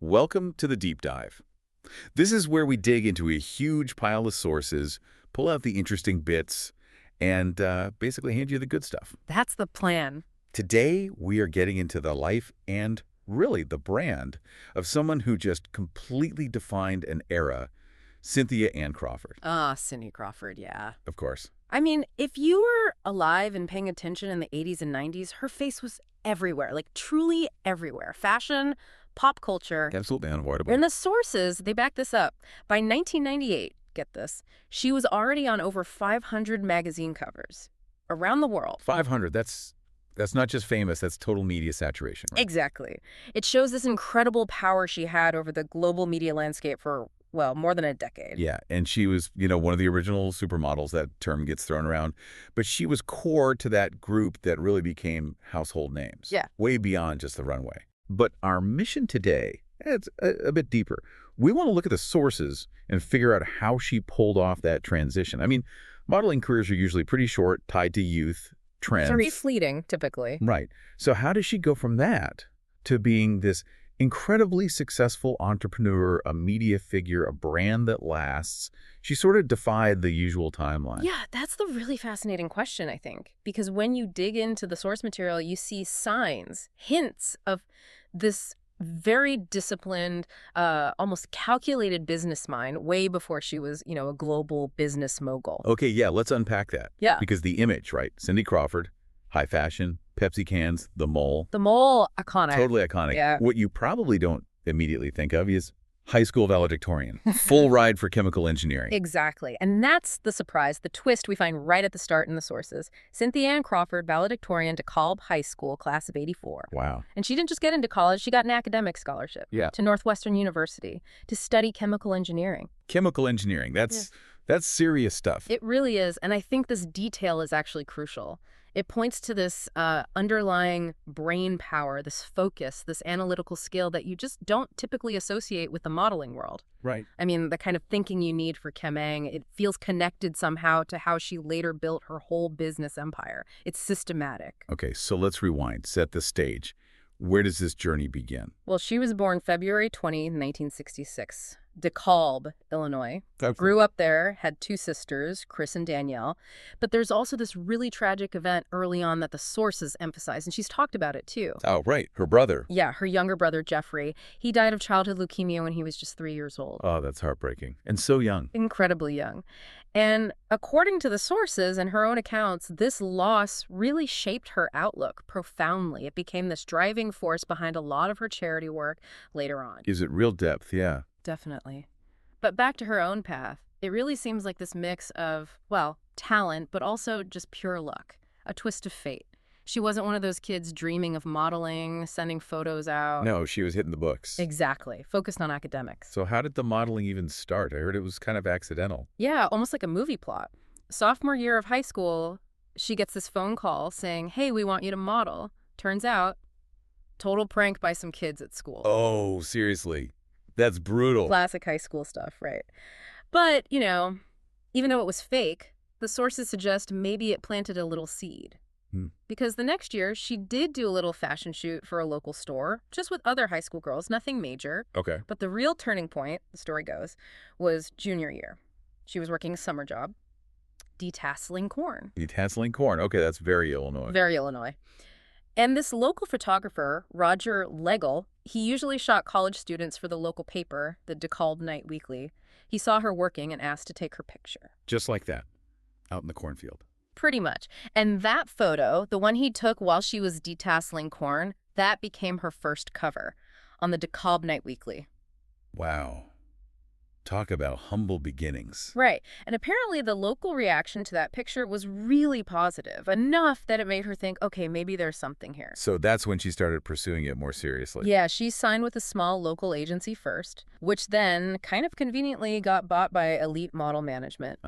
Welcome to the Deep Dive. This is where we dig into a huge pile of sources, pull out the interesting bits, and basically hand you the good stuff. That's the plan. Today, we are getting into the life and really the brand of someone who just completely defined an era, Cynthia Ann Crawford. Cindy Crawford, yeah. Of course. I mean, if you were alive and paying attention in the 80s and 90s, her face was everywhere, like truly everywhere. Fashion, pop culture. Absolutely unavoidable. And the sources, they back this up. By 1998, get this, she was already on over 500 magazine covers around the world. 500, that's not just famous, that's total media saturation, right? Exactly. It shows this incredible power she had over the global media landscape for, well, more than a decade. Yeah, and she was, one of the original supermodels. That term gets thrown around. But she was core to that group that really became household names. Yeah. Way beyond just the runway. But our mission today, it's a bit deeper. We want to look at the sources and figure out how she pulled off that transition. I mean, modeling careers are usually pretty short, tied to youth, trends. Very fleeting, typically. Right. So how does she go from that to being this incredibly successful entrepreneur, a media figure, a brand that lasts? She sort of defied the usual timeline. Yeah, that's the really fascinating question, I think. Because when you dig into the source material, you see signs, hints of this very disciplined, almost calculated business mind way before she was, a global business mogul. Okay, yeah, let's unpack that. Yeah. Because the image, right? Cindy Crawford, high fashion, Pepsi cans, the mole. The mole, iconic. Totally iconic. Yeah. What you probably don't immediately think of is high school valedictorian, full ride for chemical engineering. Exactly. And that's the surprise, the twist we find right at the start in the sources. Cynthia Ann Crawford, valedictorian, DeKalb High School, class of '84. Wow. And she didn't just get into college, she got an academic scholarship to Northwestern University to study chemical engineering. Chemical engineering, that's serious stuff. It really is. And I think this detail is actually crucial. It points to this underlying brain power, this focus, this analytical skill that you just don't typically associate with the modeling world. Right. I mean, the kind of thinking you need for Kemeng, it feels connected somehow to how she later built her whole business empire. It's systematic. Okay, so let's rewind, set the stage. Where does this journey begin? Well, she was born February 20, 1966. DeKalb, Illinois. Okay. Grew up there, had two sisters, Chris and Danielle. But there's also this really tragic event early on that the sources emphasize, and she's talked about it too. Oh, right. Her brother. Yeah, her younger brother, Jeffrey. He died of childhood leukemia when he was just 3 years old. Oh, that's heartbreaking. And so young. Incredibly young. And according to the sources and her own accounts, this loss really shaped her outlook profoundly. It became this driving force behind a lot of her charity work later on. Gives it real depth, yeah. Definitely. But back to her own path, it really seems like this mix of, well, talent, but also just pure luck, a twist of fate. She wasn't one of those kids dreaming of modeling, sending photos out. No, she was hitting the books. Exactly. Focused on academics. So how did the modeling even start? I heard it was kind of accidental. Yeah, almost like a movie plot. Sophomore year of high school, she gets this phone call saying, hey, we want you to model. Turns out, total prank by some kids at school. Oh, seriously. That's brutal. Classic high school stuff, right? But, even though it was fake, the sources suggest maybe it planted a little seed. Because the next year, she did do a little fashion shoot for a local store, just with other high school girls, nothing major. Okay. But the real turning point, the story goes, was junior year. She was working a summer job, detasseling corn. Detasseling corn. Okay, that's very Illinois. Very Illinois. And this local photographer, Roger Legel, he usually shot college students for the local paper, the DeKalb Night Weekly. He saw her working and asked to take her picture. Just like that, out in the cornfield. Pretty much. And that photo, the one he took while she was detasseling corn, that became her first cover on the DeKalb Night Weekly. Wow. Talk about humble beginnings. Right. And apparently the local reaction to that picture was really positive, enough that it made her think, okay, maybe there's something here. So that's when she started pursuing it more seriously. Yeah, she signed with a small local agency first, which then kind of conveniently got bought by Elite Model Management.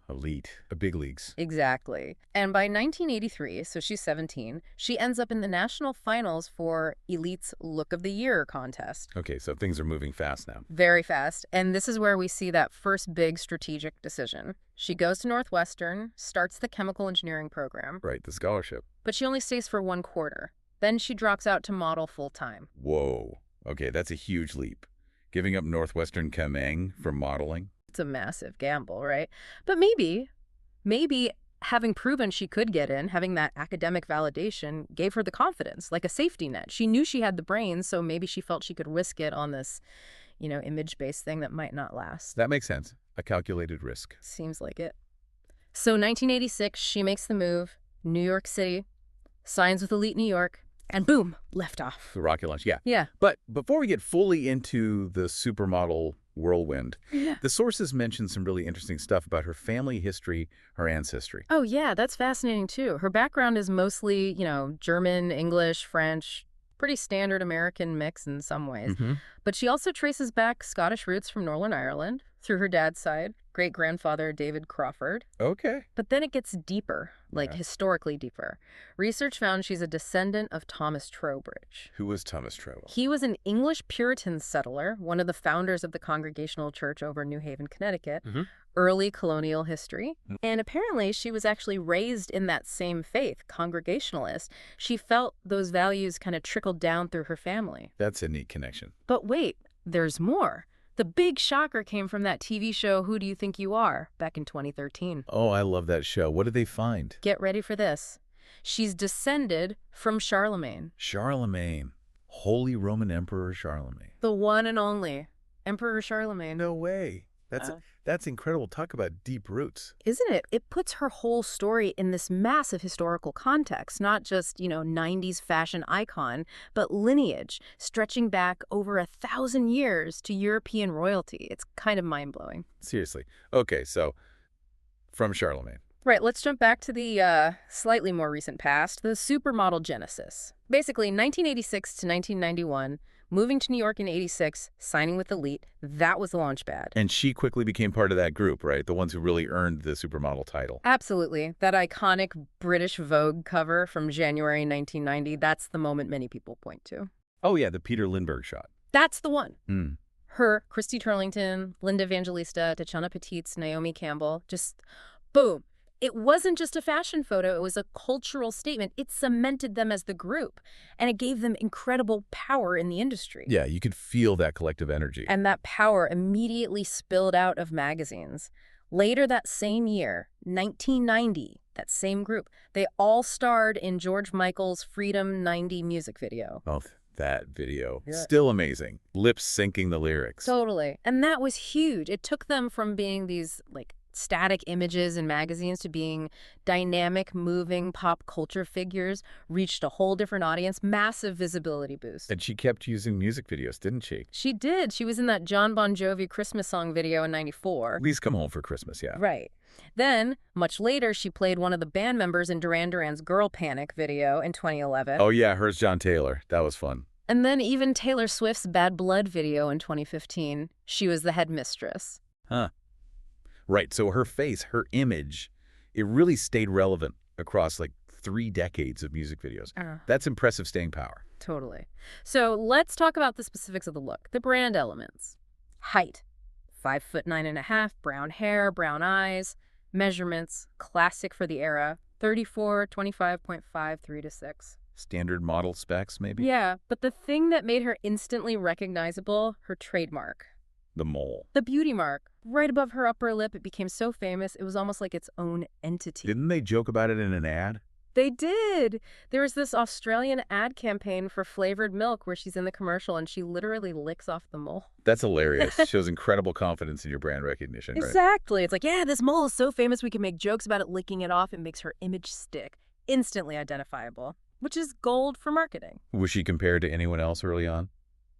Elite. The big leagues. Exactly. And by 1983, so she's 17, she ends up in the national finals for Elite's Look of the Year contest. Okay, so things are moving fast now. Very fast. And this is where we see that first big strategic decision. She goes to Northwestern, starts the chemical engineering program. Right, the scholarship. But she only stays for 1 quarter. Then she drops out to model full-time. Whoa. Okay, that's a huge leap. Giving up Northwestern Command for modeling? It's a massive gamble, right? But maybe having proven she could get in, having that academic validation gave her the confidence, like a safety net. She knew she had the brains, so maybe she felt she could risk it on this, image-based thing that might not last. That makes sense. A calculated risk. Seems like it. So 1986, she makes the move, New York City, signs with Elite New York, and boom, left off. The rocket launch, yeah. Yeah. But before we get fully into the supermodel whirlwind, the sources mention some really interesting stuff about her family history, her ancestry. Oh, yeah, that's fascinating, too. Her background is mostly, German, English, French, pretty standard American mix in some ways. But she also traces back Scottish roots from Northern Ireland through her dad's side, great-grandfather David Crawford. Okay. But then it gets deeper, historically deeper. Research found she's a descendant of Thomas Trowbridge. Who was Thomas Trowbridge? He was an English Puritan settler, one of the founders of the Congregational Church over New Haven, Connecticut, early colonial history. And apparently she was actually raised in that same faith, Congregationalist. She felt those values kind of trickled down through her family. That's a neat connection. But wait, there's more. The big shocker came from that TV show, Who Do You Think You Are, back in 2013. Oh, I love that show. What did they find? Get ready for this. She's descended from Charlemagne. Charlemagne. Holy Roman Emperor Charlemagne. The one and only Emperor Charlemagne. No way. That's incredible. Talk about deep roots. Isn't it? It puts her whole story in this massive historical context, not just, 90s fashion icon, but lineage stretching back over 1,000 years to European royalty. It's kind of mind-blowing. Seriously. Okay, so from Charlemagne. Right, let's jump back to the slightly more recent past, the supermodel genesis. Basically, 1986 to 1991, moving to New York in 86, signing with Elite, that was the launch pad. And she quickly became part of that group, right? The ones who really earned the supermodel title. Absolutely. That iconic British Vogue cover from January 1990, that's the moment many people point to. Oh, yeah, the Peter Lindbergh shot. That's the one. Her, Christy Turlington, Linda Evangelista, Tatiana Petit's, Naomi Campbell, just boom. It wasn't just a fashion photo, it was a cultural statement. It cemented them as the group, and it gave them incredible power in the industry. Yeah, you could feel that collective energy. And that power immediately spilled out of magazines. Later that same year, 1990, that same group, they all starred in George Michael's Freedom 90 music video. Oh, that video. Yeah. Still amazing. Lips syncing the lyrics. Totally. And that was huge. It took them from being these, static images in magazines to being dynamic, moving pop culture figures, reached a whole different audience, massive visibility boost. And she kept using music videos, didn't she? She did. She was in that John Bon Jovi Christmas song video in '94. Please Come Home for Christmas, yeah. Right. Then, much later, she played one of the band members in Duran Duran's Girl Panic video in 2011. Oh yeah, hers John Taylor. That was fun. And then even Taylor Swift's Bad Blood video in 2015. She was the headmistress. Huh. Right, so her face, her image, it really stayed relevant across 3 decades of music videos. That's impressive staying power. Totally. So let's talk about the specifics of the look, the brand elements. Height, 5'9.5", brown hair, brown eyes. Measurements, classic for the era, 34, 25.5, 3 to 6. Standard model specs, maybe? Yeah, but the thing that made her instantly recognizable, her trademark. The mole. The beauty mark. Right above her upper lip, it became so famous, it was almost like its own entity. Didn't they joke about it in an ad? They did. There was this Australian ad campaign for flavored milk where she's in the commercial and she literally licks off the mole. That's hilarious. Shows incredible confidence in your brand recognition. Exactly. Right? It's like, yeah, this mole is so famous we can make jokes about it licking it off. It makes her image stick. Instantly identifiable, which is gold for marketing. Was she compared to anyone else early on?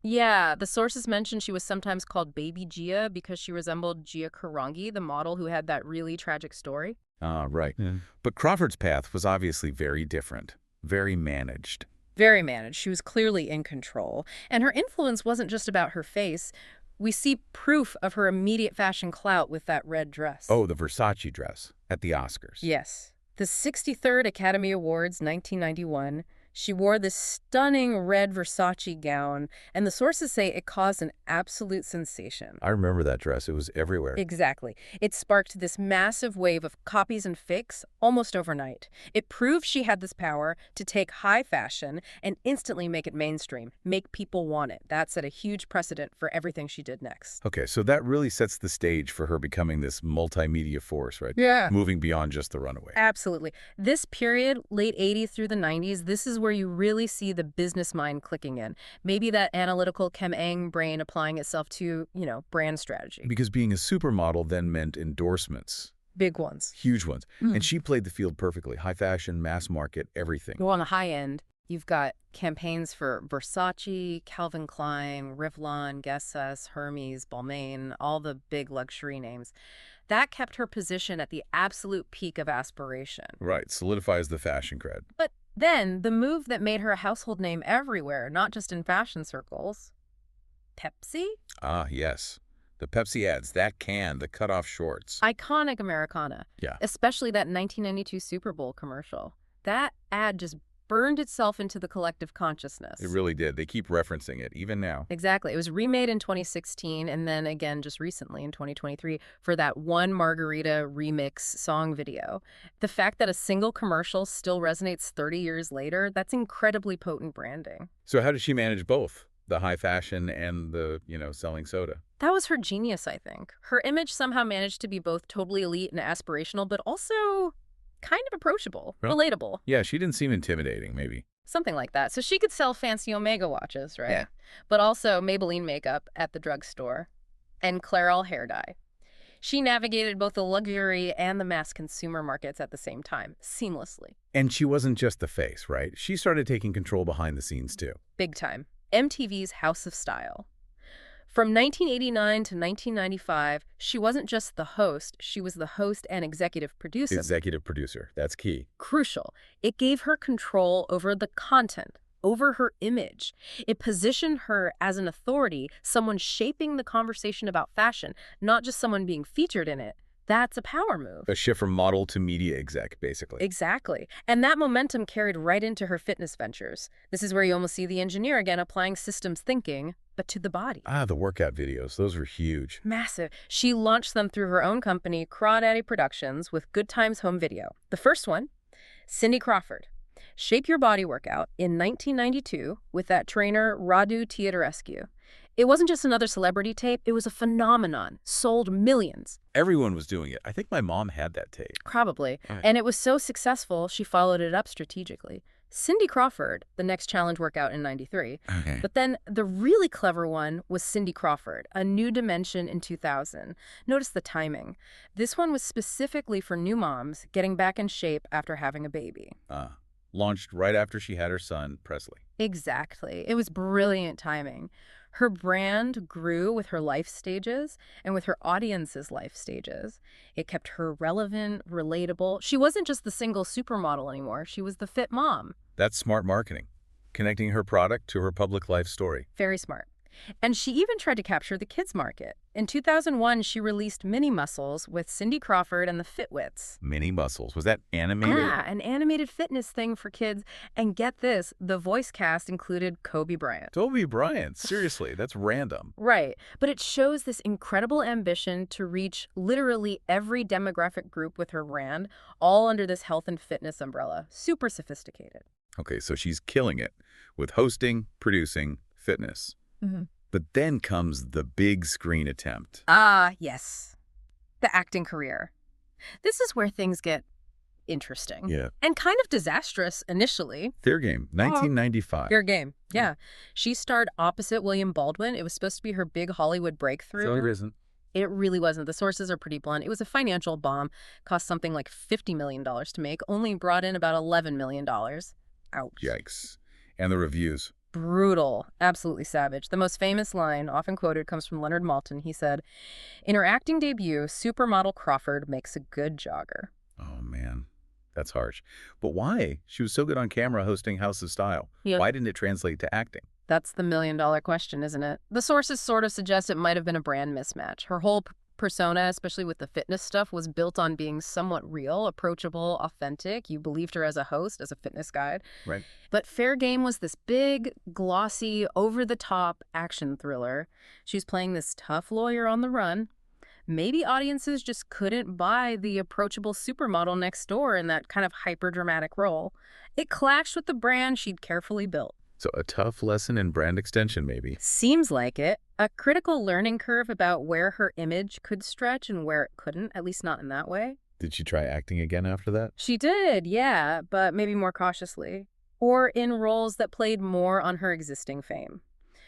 Yeah, the sources mentioned she was sometimes called Baby Gia because she resembled Gia Karangi, the model who had that really tragic story. Ah, right. Yeah. But Crawford's path was obviously very different, very managed. Very managed. She was clearly in control. And her influence wasn't just about her face. We see proof of her immediate fashion clout with that red dress. Oh, the Versace dress at the Oscars. Yes. The 63rd Academy Awards, 1991. She wore this stunning red Versace gown, and the sources say it caused an absolute sensation. I remember that dress. It was everywhere. Exactly. It sparked this massive wave of copies and fakes almost overnight. It proved she had this power to take high fashion and instantly make it mainstream, make people want it. That set a huge precedent for everything she did next. Okay, so that really sets the stage for her becoming this multimedia force, right? Yeah. Moving beyond just the runaway. Absolutely. This period, late 80s through the 90s, this is where you really see the business mind clicking in. Maybe that analytical chem-eng brain applying itself to, brand strategy. Because being a supermodel then meant endorsements. Big ones. Huge ones. And she played the field perfectly. High fashion, mass market, everything. Go on the high end. You've got campaigns for Versace, Calvin Klein, Revlon, Guess, Hermes, Balmain, all the big luxury names. That kept her position at the absolute peak of aspiration. Right, solidifies the fashion cred. But then, the move that made her a household name everywhere, not just in fashion circles. Pepsi? Ah, yes. The Pepsi ads, that can, the cut-off shorts. Iconic Americana. Yeah. Especially that 1992 Super Bowl commercial. That ad just burned itself into the collective consciousness. It really did. They keep referencing it, even now. Exactly. It was remade in 2016 and then again just recently in 2023 for that one Margarita remix song video. The fact that a single commercial still resonates 30 years later, that's incredibly potent branding. So how did she manage both? The high fashion and the, selling soda? That was her genius, I think. Her image somehow managed to be both totally elite and aspirational, but also kind of approachable, relatable. Yeah, she didn't seem intimidating, maybe. Something like that. So she could sell fancy Omega watches, right? Yeah. But also Maybelline makeup at the drugstore and Clairol hair dye. She navigated both the luxury and the mass consumer markets at the same time, seamlessly. And she wasn't just the face, right? She started taking control behind the scenes, too. Big time. MTV's House of Style. From 1989 to 1995, she wasn't just the host, she was the host and executive producer. Executive producer, that's key. Crucial. It gave her control over the content, over her image. It positioned her as an authority, someone shaping the conversation about fashion, not just someone being featured in it. That's a power move. A shift from model to media exec, basically. Exactly. And that momentum carried right into her fitness ventures. This is where you almost see the engineer again applying systems thinking, but to the body. Ah, the workout videos. Those were huge. Massive. She launched them through her own company, Crawdaddy Productions, with Good Times Home Video. The first one, Cindy Crawford. Shape Your Body workout in 1992 with that trainer Radu Teodorescu. It wasn't just another celebrity tape, it was a phenomenon, sold millions. Everyone was doing it. I think my mom had that tape. Probably. Right. And it was so successful, she followed it up strategically. Cindy Crawford, the next challenge workout in 93. Okay. But then the really clever one was Cindy Crawford, A New Dimension in 2000. Notice the timing. This one was specifically for new moms getting back in shape after having a baby. Launched right after she had her son, Presley. Exactly. It was brilliant timing. Her brand grew with her life stages and with her audience's life stages. It kept her relevant, relatable. She wasn't just the single supermodel anymore. She was the fit mom. That's smart marketing, connecting her product to her public life story. Very smart. And she even tried to capture the kids market. In 2001, she released Mini Muscles with Cindy Crawford and the Fitwits. Mini Muscles. Was that animated? An animated fitness thing for kids. And get this, the voice cast included Kobe Bryant. Kobe Bryant. Seriously, that's random. Right. But it shows this incredible ambition to reach literally every demographic group with her brand, all under this health and fitness umbrella. Super sophisticated. Okay, so she's killing it with hosting, producing, fitness. But then comes the big screen attempt. Ah, yes. The acting career. This is where things get interesting. Yeah. And kind of disastrous initially. Fair Game, 1995. Fair Game, yeah. She starred opposite William Baldwin. It was supposed to be her big Hollywood breakthrough. So it isn't. It really wasn't. The sources are pretty blunt. It was a financial bomb. Cost something like $50 million to make. Only brought in about $11 million. Ouch. Yikes. And the reviews. Brutal. Absolutely savage. The most famous line, often quoted, comes from Leonard Maltin. He said, "In her acting debut, supermodel Crawford makes a good jogger." Oh, man. That's harsh. But why? She was so good on camera hosting House of Style. Yeah. Why didn't it translate to acting? That's the million-dollar question, isn't it? The sources sort of suggest it might have been a brand mismatch. Her whole persona, especially with the fitness stuff, was built on being somewhat real, approachable, authentic. You believed her as a host, as a fitness guide. Right. But Fair Game was this big, glossy, over-the-top action thriller. She was playing this tough lawyer on the run. Maybe audiences just couldn't buy the approachable supermodel next door in that kind of hyper-dramatic role. It clashed with the brand she'd carefully built. So a tough lesson in brand extension, maybe. Seems like it. A critical learning curve about where her image could stretch and where it couldn't, at least not in that way. Did she try acting again after that? She did, yeah, but maybe more cautiously. Or in roles that played more on her existing fame.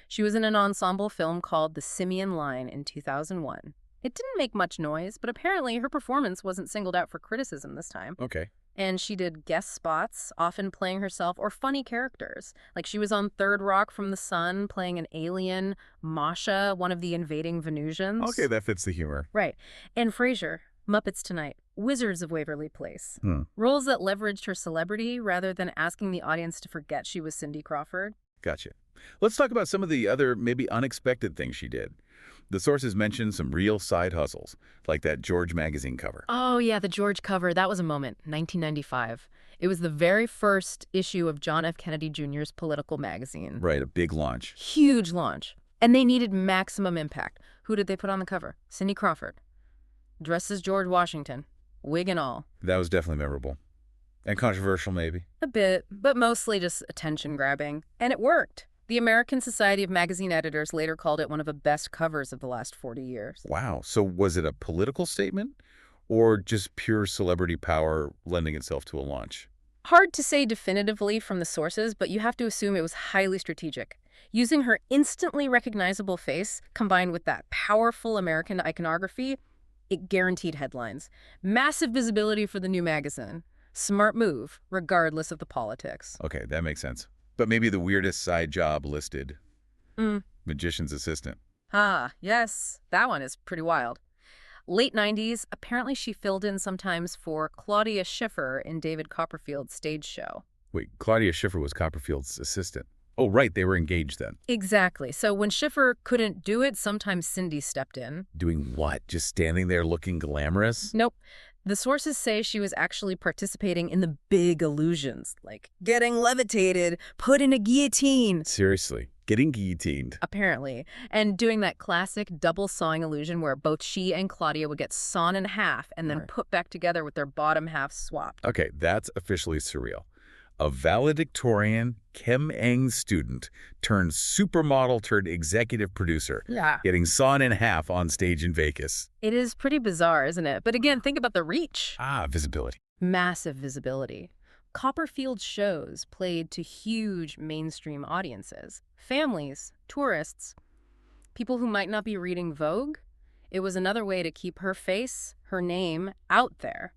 She was in an ensemble film called The Simian Line in 2001. It didn't make much noise, but apparently her performance wasn't singled out for criticism this time. Okay. And she did guest spots, often playing herself or funny characters. Like she was on Third Rock from the Sun, playing an alien, Masha, one of the invading Venusians. Okay, that fits the humor. Right. And Frasier, Muppets Tonight, Wizards of Waverly Place. Roles that leveraged her celebrity rather than asking the audience to forget she was Cindy Crawford. Gotcha. Let's talk about some of the other, maybe unexpected things she did. The sources mentioned some real side hustles, like that George magazine cover. Oh, yeah, the George cover. That was a moment, 1995. It was the very first issue of John F. Kennedy Jr.'s political magazine. Right, a big launch. Huge launch. And they needed maximum impact. Who did they put on the cover? Cindy Crawford. Dressed as George Washington. Wig and all. That was definitely memorable. And controversial, maybe. A bit, but mostly just attention-grabbing. And it worked. The American Society of Magazine Editors later called it one of the best covers of the last 40 years. Wow. So was it a political statement or just pure celebrity power lending itself to a launch? Hard to say definitively from the sources, but you have to assume it was highly strategic. Using her instantly recognizable face, combined with that powerful American iconography, it guaranteed headlines. Massive visibility for the new magazine. Smart move, regardless of the politics. Okay, that makes sense. But maybe the weirdest side job listed. Magician's assistant. Ah, yes. That one is pretty wild. Late 90s, apparently she filled in sometimes for Claudia Schiffer in David Copperfield's stage show. Wait, Claudia Schiffer was Copperfield's assistant. Oh, right, they were engaged then. Exactly. So when Schiffer couldn't do it, sometimes Cindy stepped in. Doing what? Just standing there looking glamorous? Nope. The sources say she was actually participating in the big illusions, like getting levitated, put in a guillotine. Seriously, getting guillotined. Apparently. And doing that classic double sawing illusion where both she and Claudia would get sawn in half and then put back together with their bottom half swapped. Okay, that's officially surreal. A valedictorian Chem Eng student turned supermodel turned executive producer. Yeah. Getting sawn in half on stage in Vegas. It is pretty bizarre, isn't it? But again, think about the reach. Visibility. Massive visibility. Copperfield's shows played to huge mainstream audiences. Families, tourists, people who might not be reading Vogue. It was another way to keep her face, her name, out there.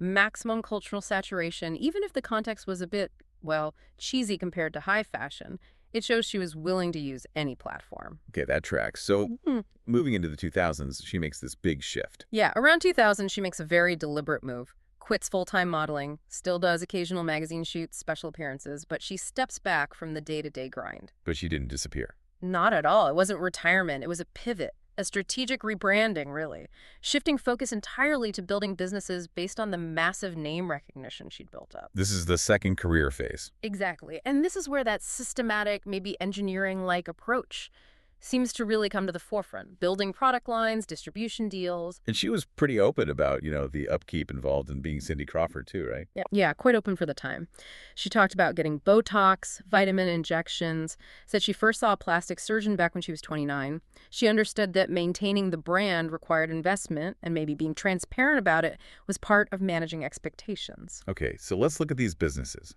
Maximum cultural saturation, even if the context was a bit, well, cheesy compared to high fashion. It shows she was willing to use any platform. Okay, that tracks. So moving into the 2000s, she makes this big shift. Yeah, around 2000, she makes a very deliberate move. Quits full-time modeling, still does occasional magazine shoots, special appearances, but she steps back from the day-to-day grind. But she didn't disappear. Not at all. It wasn't retirement. It was a pivot. A strategic rebranding, really. Shifting focus entirely to building businesses based on the massive name recognition she'd built up. This is the second career phase. Exactly. And this is where that systematic, maybe engineering-like approach seems to really come to the forefront. Building product lines, distribution deals. And she was pretty open about, the upkeep involved in being Cindy Crawford too, right? Yeah, quite open for the time. She talked about getting Botox, vitamin injections, said she first saw a plastic surgeon back when she was 29. She understood that maintaining the brand required investment, and maybe being transparent about it was part of managing expectations. Okay, so let's look at these businesses.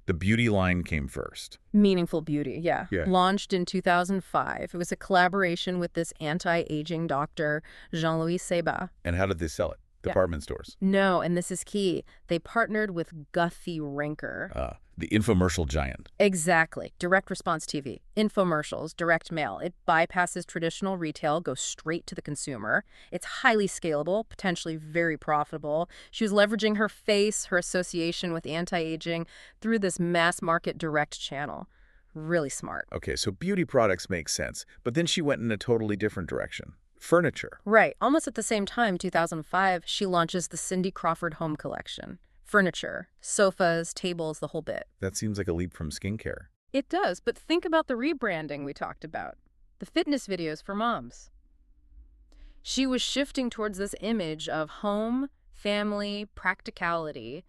The beauty line came first. Meaningful Beauty, yeah. Launched in 2005. It was a collaboration with this anti-aging doctor, Jean-Louis Seba. And how did they sell it? Department stores? No, and this is key. They partnered with Guthy-Renker. The infomercial giant. Exactly. Direct response TV. Infomercials, direct mail. It bypasses traditional retail, goes straight to the consumer. It's highly scalable, potentially very profitable. She was leveraging her face, her association with anti-aging through this mass market direct channel. Really smart. Okay, so beauty products make sense, but then she went in a totally different direction. Furniture. Right. Almost at the same time, 2005, she launches the Cindy Crawford home collection. Furniture, sofas, tables, the whole bit. That seems like a leap from skincare. It does, but think about the rebranding we talked about. The fitness videos for moms. She was shifting towards this image of home, family, practicality.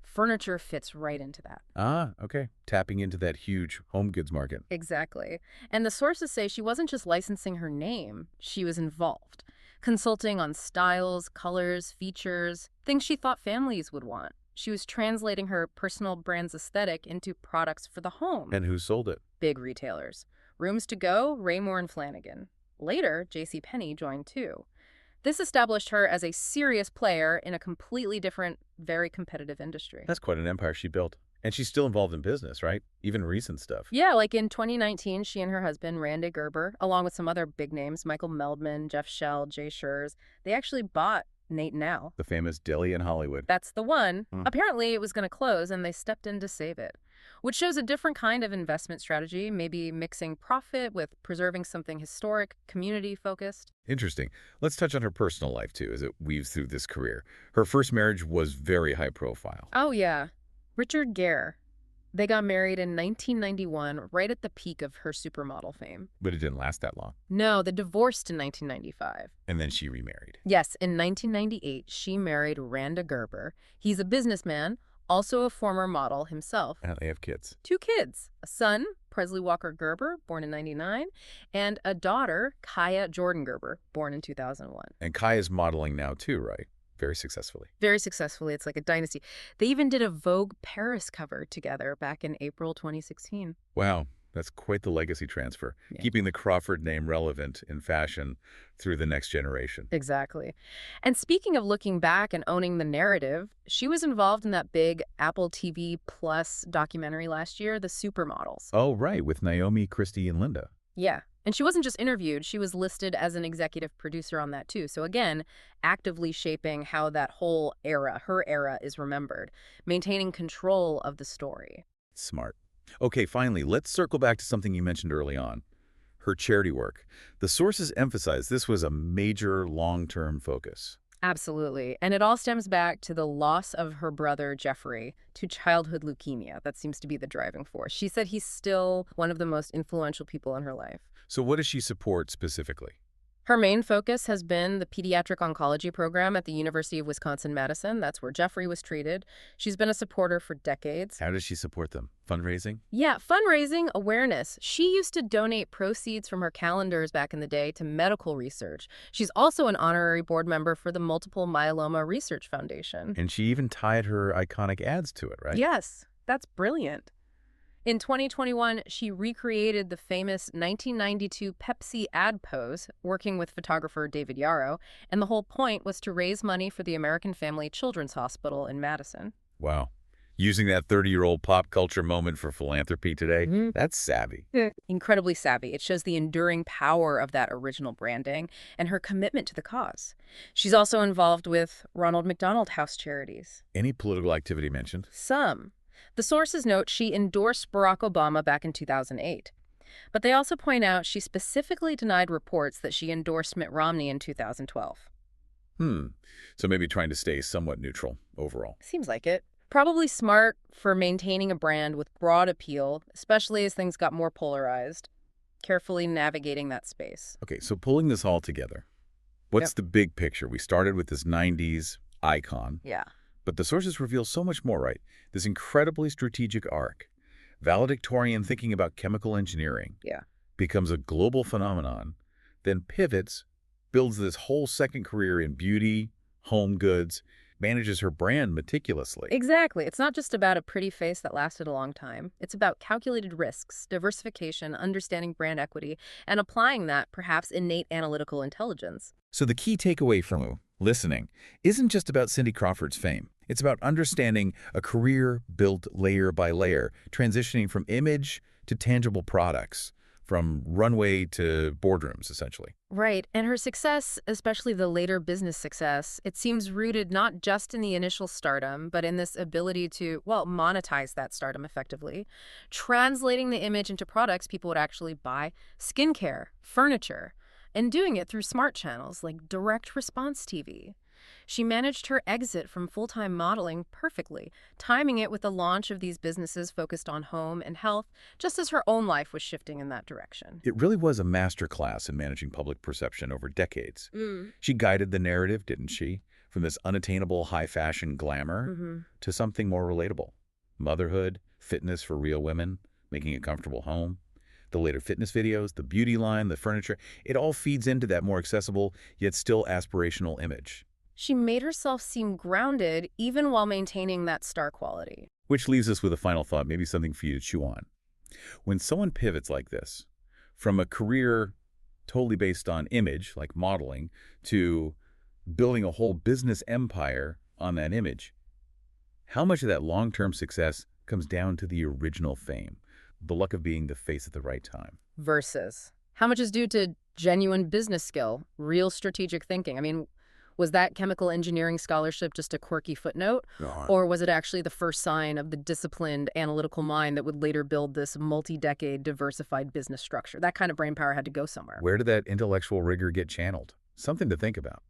Furniture fits right into that. Ah, okay. Tapping into that huge home goods market. Exactly. And the sources say she wasn't just licensing her name, she was involved, consulting on styles, colors, features, things she thought families would want. She was translating her personal brand's aesthetic into products for the home. And who sold it? Big retailers. Rooms to Go, Raymore and Flanigan. Later, JCPenney joined too. This established her as a serious player in a completely different, very competitive industry. That's quite an empire she built. And she's still involved in business, right? Even recent stuff. Yeah, like in 2019, she and her husband, Randy Gerber, along with some other big names, Michael Meldman, Jeff Shell, Jay Schurz, they actually bought Nate Now. The famous deli in Hollywood. That's the one. Apparently, it was going to close, and they stepped in to save it, which shows a different kind of investment strategy, maybe mixing profit with preserving something historic, community-focused. Interesting. Let's touch on her personal life, too, as it weaves through this career. Her first marriage was very high profile. Oh, yeah. Richard Gere. They got married in 1991, right at the peak of her supermodel fame. But it didn't last that long. No, they divorced in 1995. And then she remarried. Yes, in 1998, she married Randy Gerber. He's a businessman, also a former model himself. And they have kids. 2 kids, a son, Presley Walker Gerber, born in 99, and a daughter, Kaia Jordan Gerber, born in 2001. And Kaia's modeling now, too, right? Very successfully. Very successfully. It's like a dynasty. They even did a Vogue Paris cover together back in April 2016. Wow. That's quite the legacy transfer, keeping the Crawford name relevant in fashion through the next generation. Exactly. And speaking of looking back and owning the narrative, she was involved in that big Apple TV Plus documentary last year, The Supermodels. Oh, right, with Naomi, Christy, and Linda. Yeah. And she wasn't just interviewed, she was listed as an executive producer on that too. So again, actively shaping how that whole era, her era, is remembered, maintaining control of the story. Smart. Okay, finally, let's circle back to something you mentioned early on, her charity work. The sources emphasize this was a major long-term focus. Absolutely. And it all stems back to the loss of her brother, Jeffrey, to childhood leukemia. That seems to be the driving force. She said he's still one of the most influential people in her life. So what does she support specifically? Her main focus has been the pediatric oncology program at the University of Wisconsin-Madison. That's where Jeffrey was treated. She's been a supporter for decades. How does she support them? Fundraising? Yeah, fundraising, awareness. She used to donate proceeds from her calendars back in the day to medical research. She's also an honorary board member for the Multiple Myeloma Research Foundation. And she even tied her iconic ads to it, right? Yes, that's brilliant. In 2021, she recreated the famous 1992 Pepsi ad pose, working with photographer David Yarrow, and the whole point was to raise money for the American Family Children's Hospital in Madison. Wow. Using that 30-year-old pop culture moment for philanthropy today, that's savvy. Incredibly savvy. It shows the enduring power of that original branding and her commitment to the cause. She's also involved with Ronald McDonald House Charities. Any political activity mentioned? Some. The sources note she endorsed Barack Obama back in 2008. But they also point out she specifically denied reports that she endorsed Mitt Romney in 2012. So maybe trying to stay somewhat neutral overall. Seems like it. Probably smart for maintaining a brand with broad appeal, especially as things got more polarized. Carefully navigating that space. Okay, so pulling this all together, what's the big picture? We started with this 90s icon. Yeah. But the sources reveal so much more, right? This incredibly strategic arc, valedictorian thinking about chemical engineering, becomes a global phenomenon, then pivots, builds this whole second career in beauty, home goods, manages her brand meticulously. Exactly. It's not just about a pretty face that lasted a long time. It's about calculated risks, diversification, understanding brand equity, and applying that, perhaps, innate analytical intelligence. So the key takeaway from listening isn't just about Cindy Crawford's fame. It's about understanding a career built layer by layer, transitioning from image to tangible products, from runway to boardrooms, essentially. Right. And her success, especially the later business success, it seems rooted not just in the initial stardom, but in this ability to, well, monetize that stardom effectively, translating the image into products people would actually buy, skincare, furniture, and doing it through smart channels like direct response TV. She managed her exit from full-time modeling perfectly, timing it with the launch of these businesses focused on home and health, just as her own life was shifting in that direction. It really was a master class in managing public perception over decades. She guided the narrative, didn't she? From this unattainable high-fashion glamour to something more relatable. Motherhood, fitness for real women, making a comfortable home. The later fitness videos, the beauty line, the furniture, it all feeds into that more accessible, yet still aspirational image. She made herself seem grounded even while maintaining that star quality. Which leaves us with a final thought, maybe something for you to chew on. When someone pivots like this, from a career totally based on image, like modeling, to building a whole business empire on that image, how much of that long-term success comes down to the original fame, the luck of being the face at the right time? Versus how much is due to genuine business skill, real strategic thinking? I mean, was that chemical engineering scholarship just a quirky footnote? Or was it actually the first sign of the disciplined, analytical mind that would later build this multi-decade diversified business structure? That kind of brainpower had to go somewhere. Where did that intellectual rigor get channeled? Something to think about.